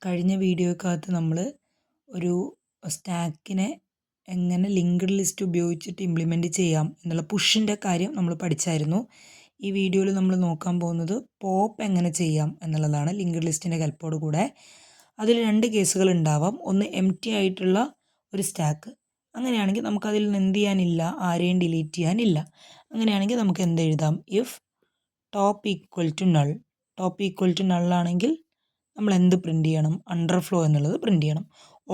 കഴിഞ്ഞ വീഡിയോക്കകത്ത് നമ്മൾ ഒരു സ്റ്റാക്കിനെ എങ്ങനെ ലിങ്ക്ഡ് ലിസ്റ്റ് ഉപയോഗിച്ചിട്ട് ഇംപ്ലിമെൻറ്റ് ചെയ്യാം എന്നുള്ള പുഷിൻ്റെ കാര്യം നമ്മൾ പഠിച്ചായിരുന്നു. ഈ വീഡിയോയിൽ നമ്മൾ നോക്കാൻ പോകുന്നത് പോപ്പ് എങ്ങനെ ചെയ്യാം എന്നുള്ളതാണ് ലിങ്ക്ഡ് ലിസ്റ്റിൻ്റെ ഹെൽപ്പോട് കൂടെ. അതിൽ 2 കേസുകൾ ഉണ്ടാവാം. ഒന്ന് എംപ്റ്റി ആയിട്ടുള്ള ഒരു സ്റ്റാക്ക്. അങ്ങനെയാണെങ്കിൽ നമുക്കതിൽ നിന്ന് എന്ത് ചെയ്യാനില്ല, ആരെയും ഡിലീറ്റ് ചെയ്യാനില്ല. അങ്ങനെയാണെങ്കിൽ നമുക്ക് എന്ത് എഴുതാം, if top equal to null. Top equal to null ആണെങ്കിൽ നമ്മൾ എന്ത് പ്രിൻറ്റ് ചെയ്യണം, അണ്ടർഫ്ലോ എന്നുള്ളത് പ്രിൻറ്റ് ചെയ്യണം.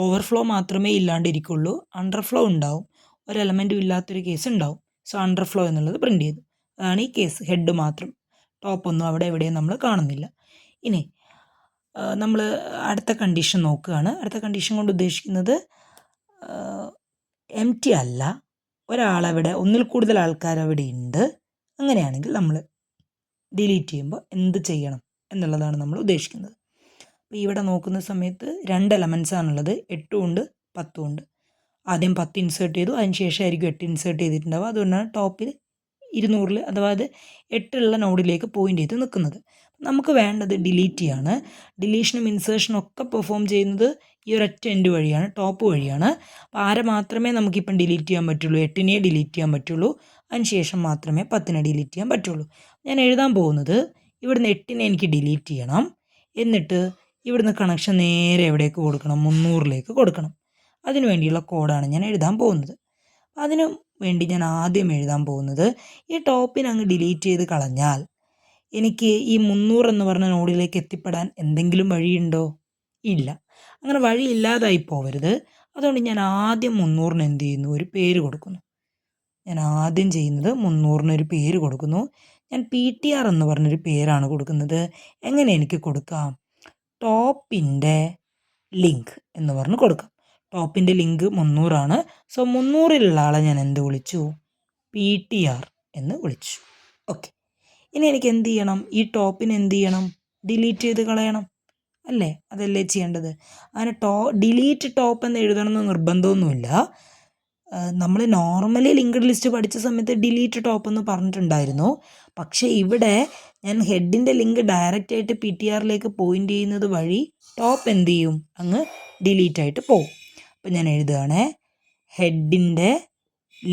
ഓവർഫ്ലോ മാത്രമേ ഇല്ലാണ്ടിരിക്കുള്ളൂ, അണ്ടർഫ്ലോ ഉണ്ടാവും. ഒരു എലമെൻറ്റും ഇല്ലാത്തൊരു കേസ് ഉണ്ടാവും. സോ അണ്ടർഫ്ലോ എന്നുള്ളത് പ്രിൻറ്റ് ചെയ്തു. അതാണ് ഈ കേസ്, ഹെഡ് മാത്രം, ടോപ്പൊന്നും അവിടെ എവിടെയും നമ്മൾ കാണുന്നില്ല. ഇനി നമ്മൾ അടുത്ത കണ്ടീഷൻ നോക്കുകയാണ്. അടുത്ത കണ്ടീഷൻ കൊണ്ട് ഉദ്ദേശിക്കുന്നത് എംപ്റ്റി അല്ല, ഒരാളവിടെ, ഒന്നിൽ കൂടുതൽ ആൾക്കാർ അവിടെ ഉണ്ട്. അങ്ങനെയാണെങ്കിൽ നമ്മൾ ഡിലീറ്റ് ചെയ്യുമ്പോൾ എന്ത് ചെയ്യണം എന്നുള്ളതാണ് നമ്മൾ ഉദ്ദേശിക്കുന്നത്. അപ്പോൾ ഇവിടെ നോക്കുന്ന സമയത്ത് 2 എലമെൻറ്റ്സ് ആണുള്ളത്, 8 ഉണ്ട് 10 ഉണ്ട്. ആദ്യം 10 ഇൻസേർട്ട് ചെയ്തു, അതിന് ശേഷമായിരിക്കും 8 ഇൻസേർട്ട് ചെയ്തിട്ടുണ്ടാവുക. അതുകൊണ്ടാണ് ടോപ്പിൽ 200 അഥവാ 8 നോഡിലേക്ക് പോയിൻ്റ് ചെയ്ത് നിൽക്കുന്നത്. നമുക്ക് വേണ്ടത് ഡിലീറ്റ് ചെയ്യാണ്. ഡിലീഷനും ഇൻസേർഷനും ഒക്കെ പെർഫോം ചെയ്യുന്നത് ഈ ഒരൊറ്റ എൻഡ് വഴിയാണ്, ടോപ്പ് വഴിയാണ്. അപ്പോൾ ആരെ മാത്രമേ നമുക്കിപ്പം ഡിലീറ്റ് ചെയ്യാൻ പറ്റുള്ളൂ, 8നെ ഡിലീറ്റ് ചെയ്യാൻ പറ്റുള്ളൂ. അതിന് ശേഷം മാത്രമേ 10നെ ഡിലീറ്റ് ചെയ്യാൻ പറ്റുള്ളൂ. ഞാൻ എഴുതാൻ പോകുന്നത് ഇവിടുന്ന് 8നെ എനിക്ക് ഡിലീറ്റ് ചെയ്യണം. എന്നിട്ട് ഇവിടുന്ന് കണക്ഷൻ നേരെ എവിടേക്ക് കൊടുക്കണം, 300ലേക്ക് കൊടുക്കണം. അതിനു വേണ്ടിയുള്ള കോഡാണ് ഞാൻ എഴുതാൻ പോകുന്നത്. അതിനു വേണ്ടി ഞാൻ ആദ്യം എഴുതാൻ പോകുന്നത്, ഈ ടോപ്പിനെ അങ്ങ് ഡിലീറ്റ് ചെയ്ത് കളഞ്ഞാൽ എനിക്ക് ഈ 300 എന്ന് പറഞ്ഞ നോഡിലേക്ക് എത്തിപ്പെടാൻ എന്തെങ്കിലും വഴിയുണ്ടോ? ഇല്ല. അങ്ങനെ വഴി ഇല്ലാതായി പോവരുത്. അതുകൊണ്ട് ഞാൻ ആദ്യം 300ന് എന്ത് ചെയ്യുന്നു, ഒരു പേര് കൊടുക്കുന്നു. ഞാൻ ആദ്യം ചെയ്യുന്നത് 300ന് ഒരു പേര് കൊടുക്കുന്നു. ഞാൻ PTR എന്ന് പറഞ്ഞൊരു പേരാണ് കൊടുക്കുന്നത്. എങ്ങനെ എനിക്ക് കൊടുക്കാം, ടോപ്പിൻ്റെ ലിങ്ക് എന്ന് പറഞ്ഞ് കൊടുക്കാം. ടോപ്പിൻ്റെ ലിങ്ക് 300 ആണ്. സോ 300ലുള്ള ആളെ ഞാൻ എന്ത് വിളിച്ചു, PTR എന്ന് വിളിച്ചു. ഓക്കെ. ഇനി എനിക്ക് എന്ത് ചെയ്യണം, ഈ ടോപ്പിനെ എന്ത് ചെയ്യണം, ഡിലീറ്റ് ചെയ്ത് കളയണം അല്ലേ? അതല്ലേ ചെയ്യേണ്ടത്. അങ്ങനെ ഡിലീറ്റ് ടോപ്പ് എന്ന് എഴുതണമെന്ന് നിർബന്ധമൊന്നുമില്ല. നമ്മൾ നോർമലി ലിങ്ക്ഡ് ലിസ്റ്റ് പഠിച്ച സമയത്ത് ഡിലീറ്റ് ടോപ്പ് എന്ന് പറഞ്ഞിട്ടുണ്ടായിരുന്നു. പക്ഷേ ഇവിടെ ഞാൻ ഹെഡിൻ്റെ ലിങ്ക് ഡയറക്റ്റ് ആയിട്ട് PTRലേക്ക് പോയിൻ്റ് ചെയ്യുന്നത് വഴി ടോപ്പ് എന്ത് ചെയ്യും, അങ്ങ് ഡിലീറ്റ് ആയിട്ട് പോകും. അപ്പം ഞാൻ എഴുതുകയാണേ, ഹെഡിൻ്റെ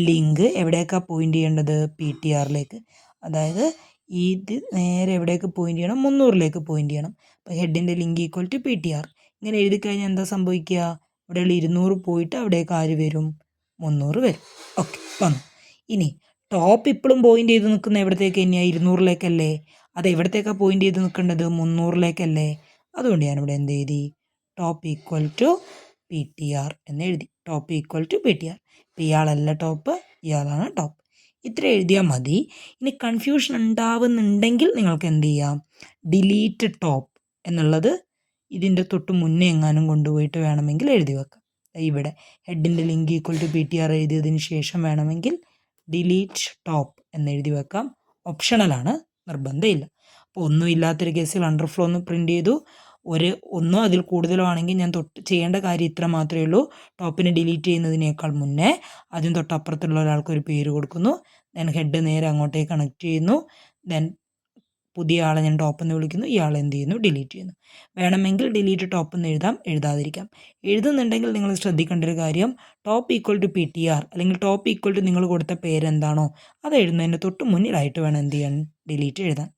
ലിങ്ക് എവിടേക്കാണ് പോയിൻ്റ് ചെയ്യേണ്ടത്, PTRലേക്ക്. അതായത് ഇത് നേരെ എവിടേക്ക് പോയിൻ്റ് ചെയ്യണം, 300ലേക്ക് പോയിൻ്റ് ചെയ്യണം. അപ്പോൾ ഹെഡിൻ്റെ ലിങ്ക് ഈക്വൽ ടു PTR. ഇങ്ങനെ എഴുതി കഴിഞ്ഞാൽ എന്താ സംഭവിക്കുക, ഇവിടെയുള്ള 200 പോയിട്ട് അവിടേക്ക് ആര് വരും, 300 വരും. ഓക്കെ, വന്നു. ഇനി ടോപ്പ് ഇപ്പോഴും പോയിൻ്റ് ചെയ്ത് നിൽക്കുന്ന എവിടത്തേക്ക് തന്നെയാണ്, 200ലേക്കല്ലേ. അത് എവിടത്തേക്കാണ് പോയിൻ്റ് ചെയ്ത് നിൽക്കേണ്ടത്, 300ലേക്കല്ലേ. അതുകൊണ്ട് ഞാനിവിടെ എന്ത് എഴുതി, ടോപ്പ് ഈക്വൽ ടു PTR എന്ന് എഴുതി. Top equal to PTR. ഇപ്പോൾ ഇയാളല്ല ടോപ്പ്, ഇയാളാണ് ടോപ്പ്. ഇത്ര എഴുതിയാൽ മതി. ഇനി കൺഫ്യൂഷൻ ഉണ്ടാവുന്നുണ്ടെങ്കിൽ നിങ്ങൾക്ക് എന്ത് ചെയ്യാം, ഡിലീറ്റ് ടോപ്പ് എന്നുള്ളത് ഇതിൻ്റെ തൊട്ട് മുന്നേ എങ്ങാനും കൊണ്ടുപോയിട്ട് വേണമെങ്കിൽ എഴുതി വെക്കാം. ഇവിടെ ഹെഡിൻ്റെ ലിങ്ക് ഈക്വൽ ടു PTR എഴുതിയതിന് ശേഷം വേണമെങ്കിൽ ഡിലീറ്റ് ടോപ്പ് എന്ന് എഴുതി വെക്കാം. ഓപ്ഷണലാണ്, നിർബന്ധമില്ല. അപ്പോൾ ഒന്നും ഇല്ലാത്തൊരു കേസിൽ അണ്ടർഫ്ലോ ഒന്ന് പ്രിൻറ്റ് ചെയ്തു. ഒന്നോ അതിൽ കൂടുതലോ ആണെങ്കിൽ ഞാൻ ചെയ്യേണ്ട കാര്യം ഇത്ര മാത്രമേ ഉള്ളൂ. ടോപ്പിനെ ഡിലീറ്റ് ചെയ്യുന്നതിനേക്കാൾ മുന്നേ ആദ്യം തൊട്ടപ്പുറത്തുള്ള ഒരാൾക്ക് ഒരു പേര് കൊടുക്കുന്നു. ദെൻ ഹെഡ് നേരെ അങ്ങോട്ടേക്ക് കണക്ട് ചെയ്യുന്നു. ദെൻ പുതിയ ആളെ ഞാൻ ടോപ്പ് എന്ന് വിളിക്കുന്നു, ഇയാളെ എന്ത് ചെയ്യുന്നു, ഡിലീറ്റ് ചെയ്യുന്നു. വേണമെങ്കിൽ ഡിലീറ്റ് ടോപ്പ് എന്ന് എഴുതാം, എഴുതാതിരിക്കാം. എഴുതുന്നുണ്ടെങ്കിൽ നിങ്ങൾ ശ്രദ്ധിക്കേണ്ട ഒരു കാര്യം, ടോപ്പ് ഈക്വൽ ടു PTR അല്ലെങ്കിൽ ടോപ്പ് ഈക്വൽ ടു നിങ്ങൾ കൊടുത്ത പേരെന്താണോ അത് എഴുതുന്നതിൻ്റെ തൊട്ട് മുന്നിലായിട്ട് വേണം എന്ത് ചെയ്യാൻ, ഡിലീറ്റ് എഴുതാൻ.